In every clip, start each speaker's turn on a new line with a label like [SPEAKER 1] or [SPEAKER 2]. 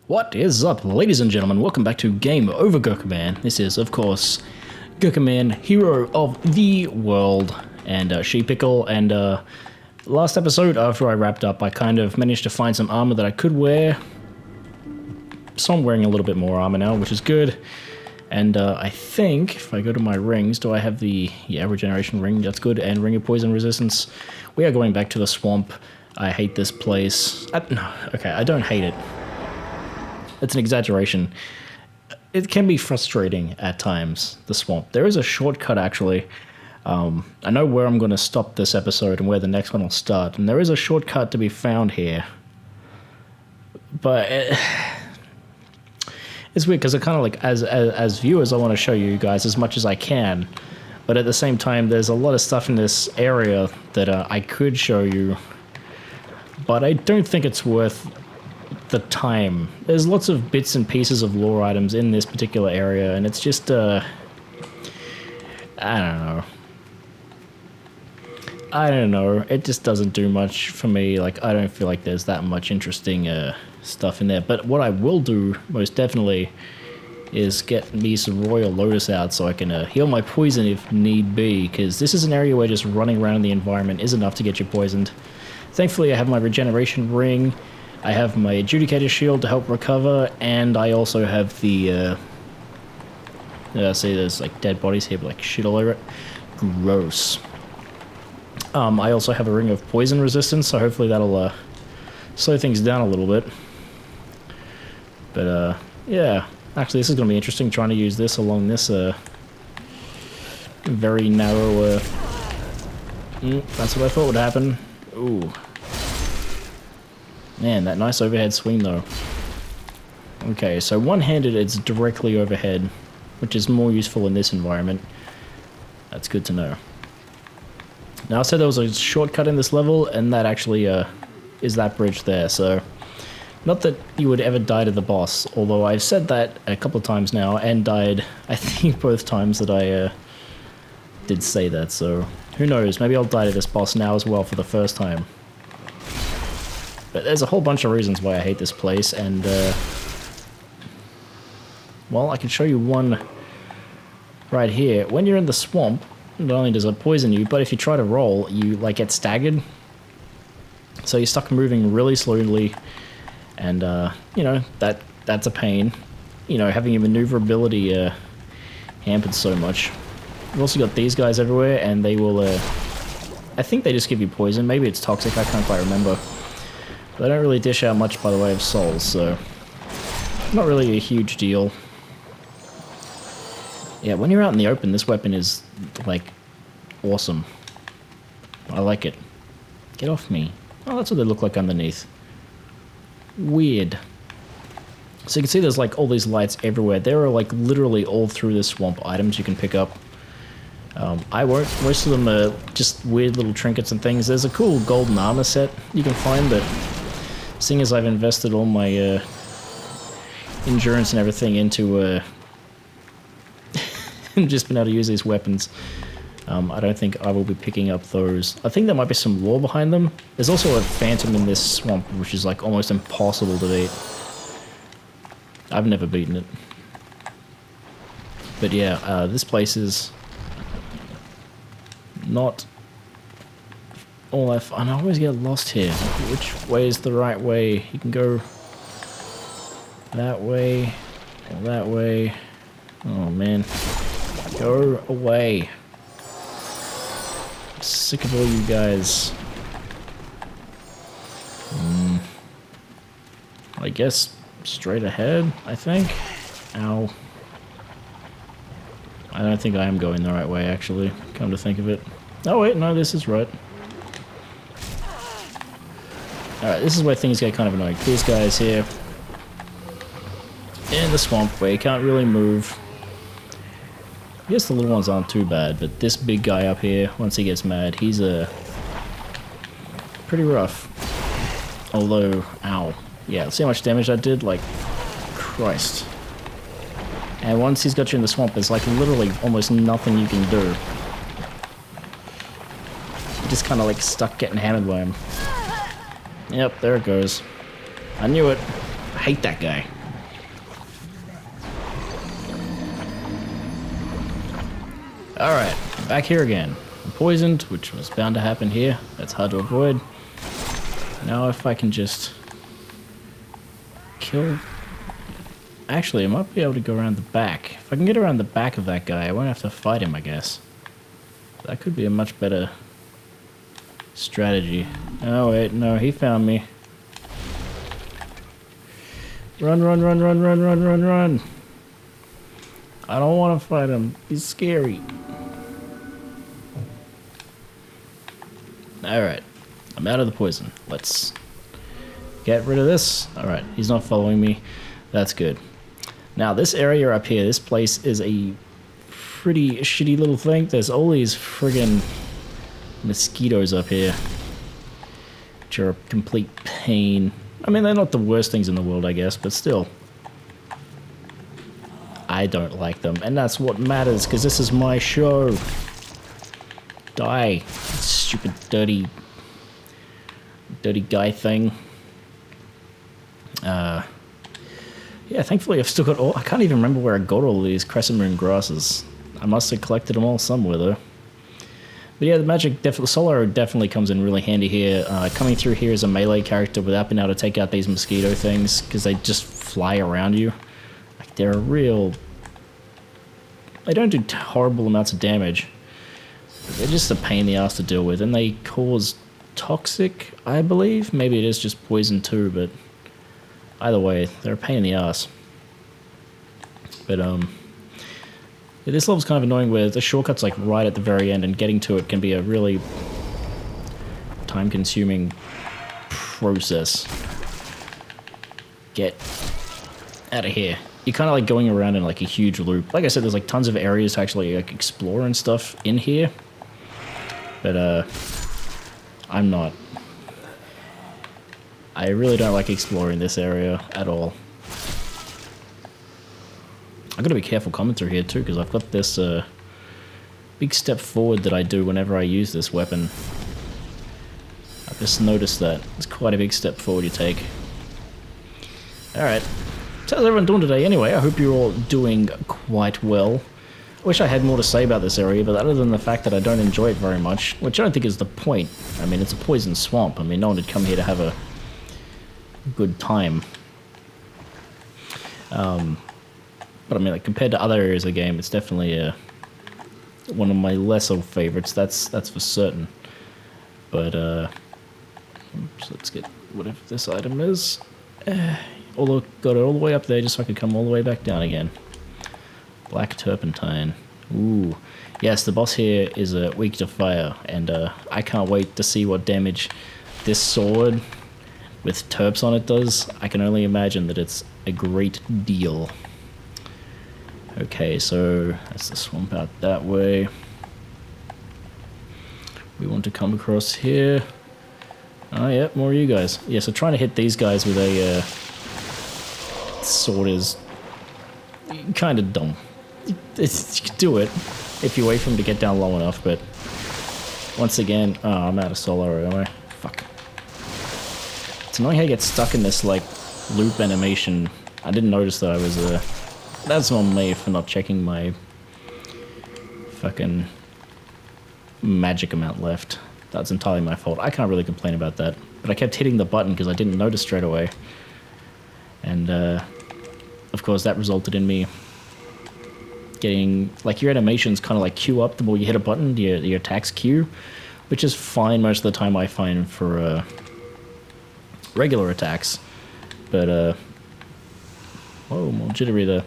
[SPEAKER 1] What is up, ladies and gentlemen? Welcome back to Game Over Gerkinman. This is, of course, Gerkinman, hero of the world, and She-Pickle. And last episode, after I wrapped up, I kind of managed to find some armor that I could wear. So I'm wearing a little bit more armor now, which is good. And I think, if I go to my rings, do I have the, regeneration ring, that's good, and ring of poison resistance. We are going back to the swamp. I hate this place. No, okay, I don't hate it. It's an exaggeration. It can be frustrating at times, the swamp. There is a shortcut, actually. I know where I'm going to stop this episode and where the next one will start, and there is a shortcut to be found here. But it's weird, because I kind of like, as viewers, I want to show you guys as much as I can. But at the same time, there's a lot of stuff in this area that I could show you. But I don't think it's worth the time. There's lots of bits and pieces of lore items in this particular area, and it's just I don't know, it just doesn't do much for me. Like, I don't feel like there's that much interesting stuff in there. But what I will do most definitely is get me some Royal Lotus out so I can heal my poison if need be, because this is an area where just running around in the environment is enough to get you poisoned. Thankfully I have my regeneration ring, I have my Adjudicator shield to help recover, and I also have the, see there's like dead bodies here, but like shit all over it. Gross. I also have a ring of poison resistance, so hopefully that'll slow things down a little bit. But yeah, actually this is going to be interesting, trying to use this along this very narrow, that's what I thought would happen. Ooh. Man, that nice overhead swing though. Okay, so one-handed it's directly overhead, which is more useful in this environment. That's good to know. Now I said there was a shortcut in this level, and that actually is that bridge there, so not that you would ever die to the boss, although I've said that a couple of times now, and died, I think, both times that I did say that, so who knows, maybe I'll die to this boss now as well for the first time. But there's a whole bunch of reasons why I hate this place, and well, I can show you one right here. When you're in the swamp, not only does it poison you, but if you try to roll, you like get staggered. So you're stuck moving really slowly, and you know, that's a pain. You know, having your maneuverability hampered so much. You've also got these guys everywhere, and they will, I think they just give you poison. Maybe it's toxic, I can't quite remember. But they don't really dish out much by the way of souls, so not really a huge deal. Yeah, when you're out in the open, this weapon is, like, awesome. I like it. Get off me. Oh, that's what they look like underneath. Weird. So you can see there's, like, all these lights everywhere. There are, like, literally all through this swamp items you can pick up. I won't. Most of them are just weird little trinkets and things. There's a cool golden armor set you can find, but seeing as I've invested all my endurance and everything into just been able to use these weapons, I don't think I will be picking up those. I think there might be some lore behind them. There's also a phantom in this swamp, which is like almost impossible to beat. I've never beaten it. But yeah, this place is not all that fun. I always get lost here. Which way is the right way? You can go that way or that way. Oh man. Go away. I'm sick of all you guys. I guess straight ahead, I think. Ow. I don't think I am going the right way, actually, come to think of it. Oh wait, no, this is right. Alright, this is where things get kind of annoying. These guys here in the swamp where you can't really move. I guess the little ones aren't too bad, but this big guy up here, once he gets mad, he's pretty rough. Although, ow. Yeah, see how much damage that did? Like, Christ. And once he's got you in the swamp, there's like literally almost nothing you can do. You're just kind of like stuck getting hammered by him. Yep, there it goes. I knew it. I hate that guy. Alright, back here again. I'm poisoned, which was bound to happen here. That's hard to avoid. Now if I can just kill... Actually, I might be able to go around the back. If I can get around the back of that guy, I won't have to fight him, I guess. That could be a much better strategy. Oh wait, no, he found me. Run, run, run, run, run, run, run, run. I don't want to fight him. He's scary. Alright. I'm out of the poison. Let's get rid of this. Alright, he's not following me. That's good. Now, this area up here, this place is a pretty shitty little thing. There's all these friggin' mosquitoes up here, which are a complete pain. I mean, they're not the worst things in the world, I guess, but still. I don't like them, and that's what matters, because this is my show. Die, stupid, dirty guy thing. Yeah, thankfully I've still got all... I can't even remember where I got all these crescent moon grasses. I must have collected them all somewhere, though. But yeah, the magic, Solar definitely comes in really handy here. Coming through here as a melee character without being able to take out these mosquito things, because they just fly around you. Like, they're a real... They don't do horrible amounts of damage. They're just a pain in the ass to deal with, and they cause toxic, I believe. Maybe it is just poison too, but either way, they're a pain in the ass. But yeah, this level's kind of annoying where the shortcut's like right at the very end, and getting to it can be a really time-consuming process. Get out of here. You're kind of like going around in like a huge loop. Like I said, there's like tons of areas to actually like explore and stuff in here. But I'm not. I really don't like exploring this area at all. I've got to be careful coming through here too, because I've got this big step forward that I do whenever I use this weapon. I've just noticed that. It's quite a big step forward you take. Alright. So how's everyone doing today anyway? I hope you're all doing quite well. I wish I had more to say about this area, but other than the fact that I don't enjoy it very much, which I don't think is the point. I mean, it's a poison swamp. I mean, no one would come here to have a good time. But I mean, like, compared to other areas of the game, it's definitely one of my lesser favorites. That's for certain. But oops, let's get whatever this item is. Although got it all the way up there just so I could come all the way back down again. Black turpentine. Ooh. Yes, the boss here is weak to fire, and I can't wait to see what damage this sword with terps on it does. I can only imagine that it's a great deal. Okay, so that's the swamp out that way. We want to come across here. Oh yeah, more of you guys. Yeah, so trying to hit these guys with a sword is kind of dumb. You can do it if you wait for him to get down low enough, but once again, oh, I'm out of solar, am I? Fuck. It's annoying how you get stuck in this like loop animation. I didn't notice that I was that's on me for not checking my fucking magic amount left. That's entirely my fault. I can't really complain about that, but I kept hitting the button because I didn't notice straight away. And of course that resulted in me getting, like, your animations kind of like queue up the more you hit a button, your attacks queue, which is fine most of the time I find for regular attacks. But whoa, more jittery there.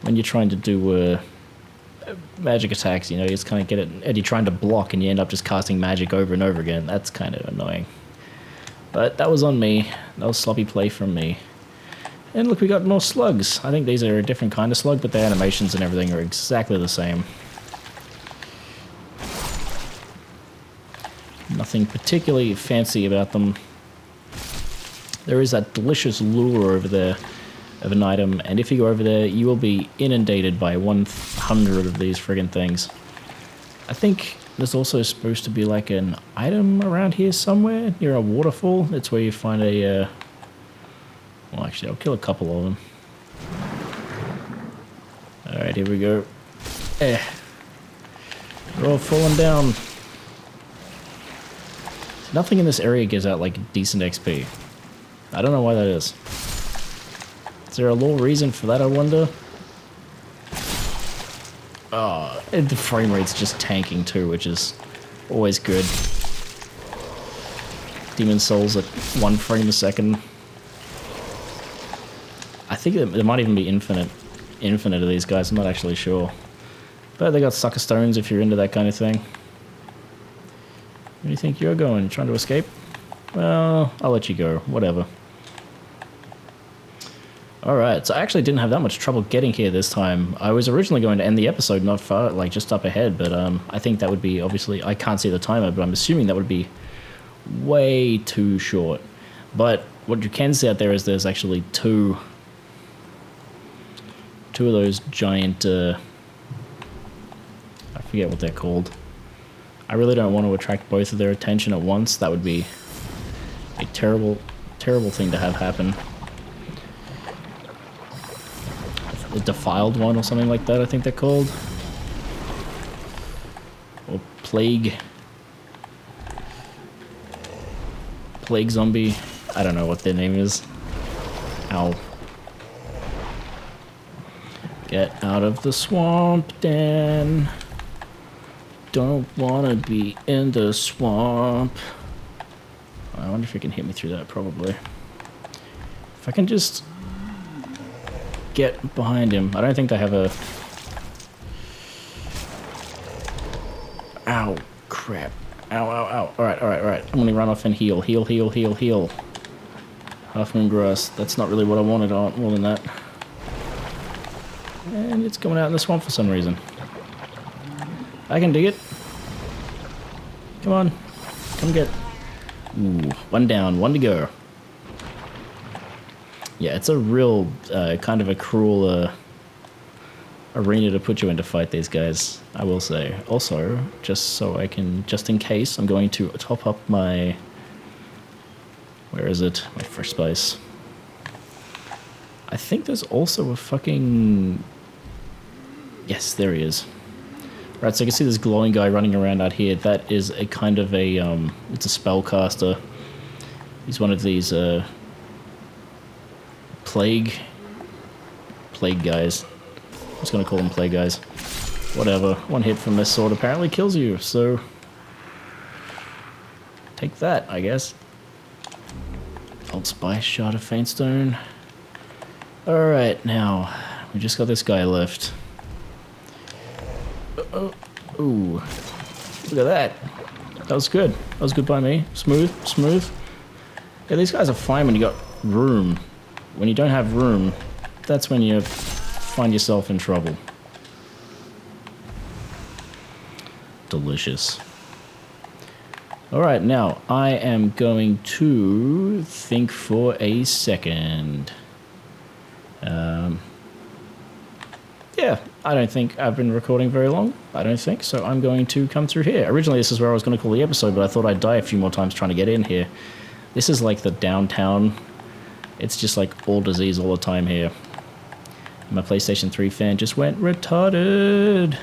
[SPEAKER 1] When you're trying to do magic attacks, you know, you just kind of get it, and you're trying to block and you end up just casting magic over and over again. That's kind of annoying. But that was on me. That was sloppy play from me. And look, we got more slugs. I think these are a different kind of slug, but their animations and everything are exactly the same. Nothing particularly fancy about them. There is that delicious lure over there of an item, and if you go over there, you will be inundated by 100 of these friggin' things. I think there's also supposed to be like an item around here somewhere near a waterfall. That's where you find a well, actually, I'll kill a couple of them. Alright, here we go. They're all falling down. Nothing in this area gives out like decent XP. I don't know why that is. Is there a little reason for that, I wonder? Oh, and the frame rate's just tanking too, which is always good. Demon Souls at 1 frame a second. I think there might even be infinite of these guys, I'm not actually sure. But they got sucker stones if you're into that kind of thing. Where do you think you're going? Trying to escape? Well, I'll let you go. Whatever. Alright, so I actually didn't have that much trouble getting here this time. I was originally going to end the episode not far, like just up ahead, but I think that would be, obviously, I can't see the timer, but I'm assuming that would be way too short. But what you can see out there is there's actually two of those giant, I forget what they're called. I really don't want to attract both of their attention at once. That would be a terrible, terrible thing to have happen. A defiled one or something like that, I think they're called. Or plague zombie. I don't know what their name is. Ow. Get out of the swamp, Dan. Don't wanna be in the swamp. I wonder if you can hit me through that, probably. If I can just get behind him. I don't think they have a... Ow, crap. Ow, ow, ow. Alright. I'm gonna run off and heal. Heal. Half moon grass. That's not really what I wanted, more than that. And it's coming out in the swamp for some reason. I can dig it. Come on. Come get... Ooh, 1 down, 1 to go. Yeah, it's a real, kind of a cruel arena to put you in to fight these guys, I will say. Also, just in case, I'm going to top up my... Where is it? My fresh spice. I think there's also a fucking... Yes, there he is. Right, so you can see this glowing guy running around out here. That is a kind of a, it's a spellcaster. He's one of these, plague guys. I'm just gonna call them plague guys. Whatever. 1 hit from this sword apparently kills you, so... Take that, I guess. Old spice, shard of faintstone. Alright, now, we just got this guy left. Ooh. Look at that. That was good. That was good by me. Smooth. Yeah, these guys are fine when you got room. When you don't have room, that's when you find yourself in trouble. Delicious. Alright, now, I am going to think for a second. Yeah, I don't think I've been recording very long. I don't think, so I'm going to come through here. Originally, this is where I was going to call the episode, but I thought I'd die a few more times trying to get in here. This is like the downtown. It's just like all disease all the time here. My PlayStation 3 fan just went retarded.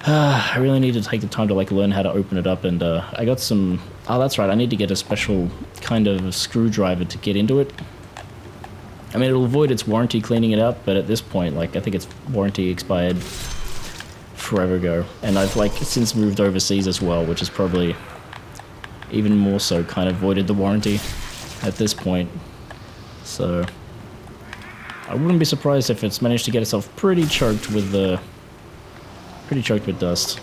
[SPEAKER 1] I really need to take the time to like learn how to open it up, and I got some... Oh, that's right, I need to get a special kind of screwdriver to get into it. I mean, it'll avoid its warranty cleaning it up, but at this point, like, I think its warranty expired forever ago. And I've, like, since moved overseas as well, which is probably even more so kind of voided the warranty at this point. So, I wouldn't be surprised if it's managed to get itself pretty choked with dust.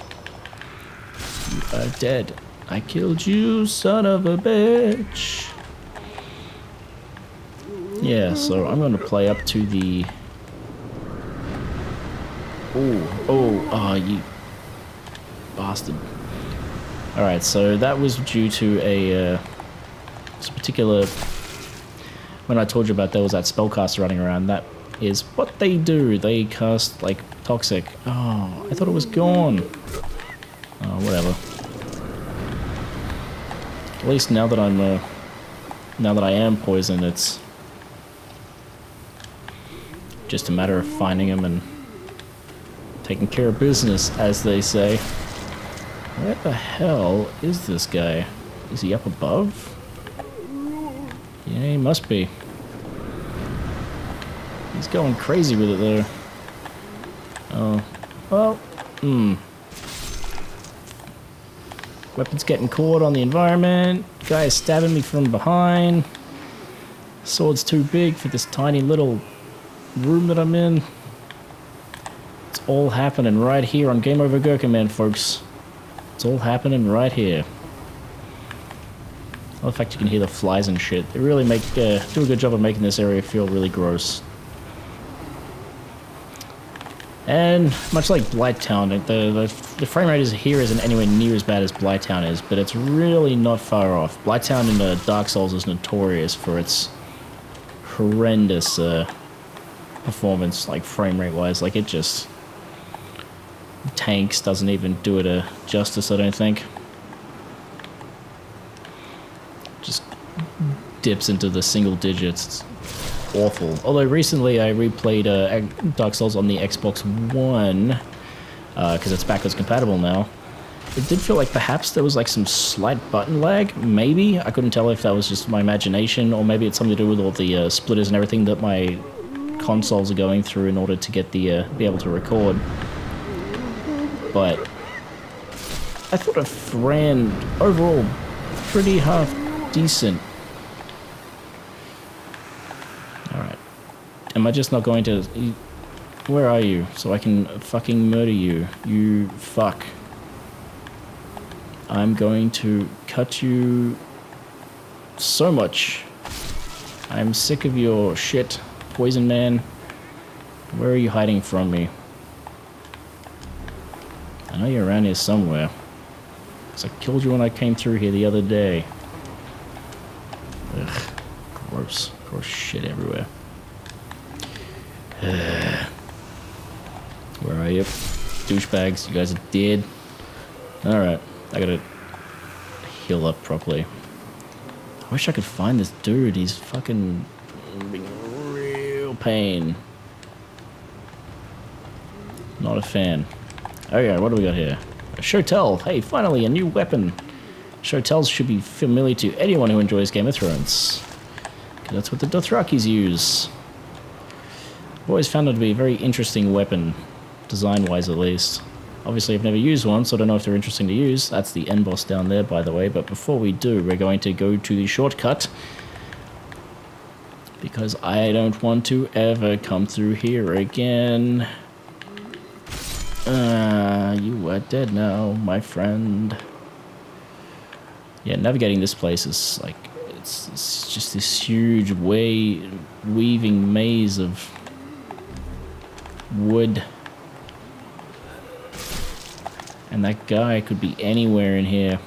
[SPEAKER 1] You are dead. I killed you, son of a bitch. Yeah, so I'm going to play up to the... Oh, you bastard. Alright, so that was due to a particular... When I told you about there was that spellcaster running around, that is what they do. They cast, like, toxic. Oh, I thought it was gone. Oh, whatever. At least now that I'm, now that I am poisoned, it's just a matter of finding him and Taking care of business, as they say. Where the hell is this guy? Is he up above? Yeah, he must be. He's going crazy with it, though. Oh. Well, Weapon's getting caught on the environment. Guy is stabbing me from behind. Sword's too big for this tiny little room that I'm in. It's all happening right here on Game Over Gerkinman, folks. It's all happening right here. Well, the fact you can hear the flies and shit. They really make do a good job of making this area feel really gross. And much like Blighttown, the frame rate here isn't anywhere near as bad as Blighttown is, but it's really not far off. Blighttown in Dark Souls is notorious for its horrendous performance, like frame rate wise. Like, it just tanks, doesn't even do it a justice, I don't think. Just dips into the single digits. It's awful. Although recently I replayed Dark Souls on the Xbox One, because it's backwards compatible now. It did feel like perhaps there was like some slight button lag, maybe. I couldn't tell if that was just my imagination, or maybe it's something to do with all the splitters and everything that my consoles are going through in order to get the be able to record. But I thought it ran overall pretty half decent. Alright. Am I just not going to... Where are you? So I can fucking murder you. You fuck. I'm going to cut you so much. I'm sick of your shit, Poison Man. Where are you hiding from me? I know you're around here somewhere. Because I killed you when I came through here the other day. Ugh. Gross. Gross shit everywhere. Where are you? Douchebags, you guys are dead. Alright. I gotta heal up properly. I wish I could find this dude. He's fucking being a real pain. Not a fan. Okay, what do we got here? A Shotel. Hey, finally, a new weapon. Shotels should be familiar to anyone who enjoys Game of Thrones. Because that's what the Dothrakis use. I've always found it to be a very interesting weapon. Design-wise, at least. Obviously, I've never used one, so I don't know if they're interesting to use. That's the end boss down there, by the way. But before we do, we're going to go to the shortcut. Because I don't want to ever come through here again. You are dead now, my friend. Yeah, navigating this place is like... It's just this huge weaving maze of wood. And that guy could be anywhere in here.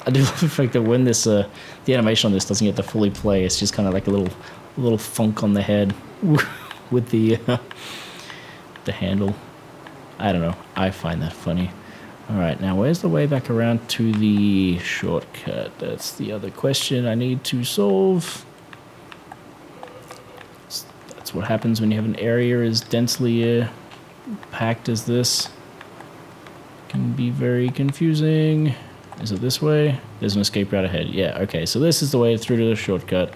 [SPEAKER 1] I do love the fact that when this, the animation on this doesn't get to fully play, it's just kind of like a little funk on the head with the handle. I don't know. I find that funny. All right, now where's the way back around to the shortcut? That's the other question I need to solve. That's what happens when you have an area as densely packed as this. Can be very confusing. Is it this way? There's an escape route ahead. Yeah, okay, so this is the way through to the shortcut.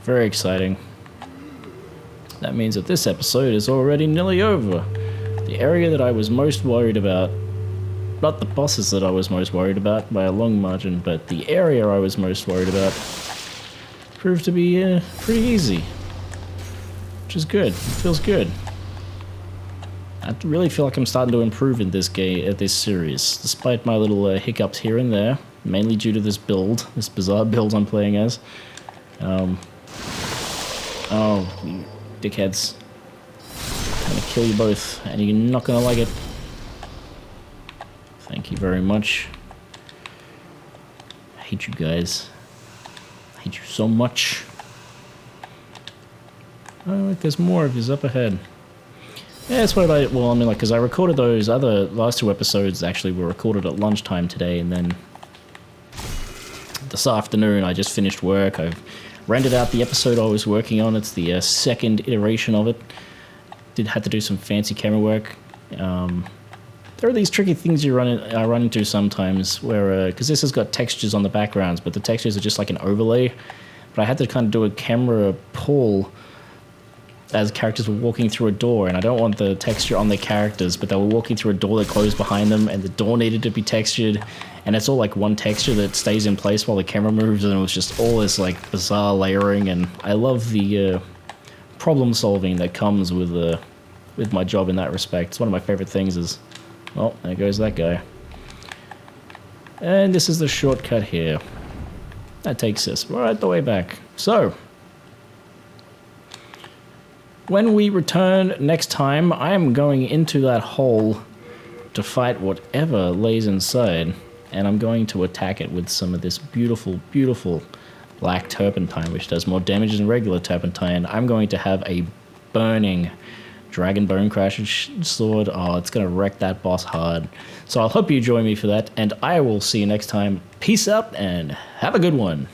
[SPEAKER 1] Very exciting. That means that this episode is already nearly over. The area that I was most worried about, not the bosses that I was most worried about by a long margin, but the area I was most worried about proved to be pretty easy. Which is good. It feels good. I really feel like I'm starting to improve in this this series, despite my little hiccups here and there, mainly due to this build, this bizarre build I'm playing as. Oh, you dickheads. I'm gonna kill you both, and you're not gonna like it. Thank you very much. I hate you guys. I hate you so much. Oh, wait, there's more of his up ahead. Yeah, that's what well, I mean, like, because I recorded those last two episodes, actually, were recorded at lunchtime today, and then this afternoon I just finished work. I've rendered out the episode I was working on. It's the second iteration of it. Had to do some fancy camera work. There are these tricky things I run into sometimes where, because this has got textures on the backgrounds, but the textures are just like an overlay. But I had to kind of do a camera pull as characters were walking through a door, and I don't want the texture on the characters, but they were walking through a door that closed behind them, and the door needed to be textured, and it's all like one texture that stays in place while the camera moves, and it was just all this like bizarre layering, and I love the problem solving that comes with my job in that respect. It's one of my favorite things is, well, there goes that guy. And this is the shortcut here. That takes us right the way back. So, when we return next time, I am going into that hole to fight whatever lays inside, and I'm going to attack it with some of this beautiful, beautiful black turpentine, which does more damage than regular turpentine. I'm going to have a burning Dragon Bone Crasher sword. Oh, it's going to wreck that boss hard. So I hope you join me for that, and I will see you next time. Peace out, and have a good one.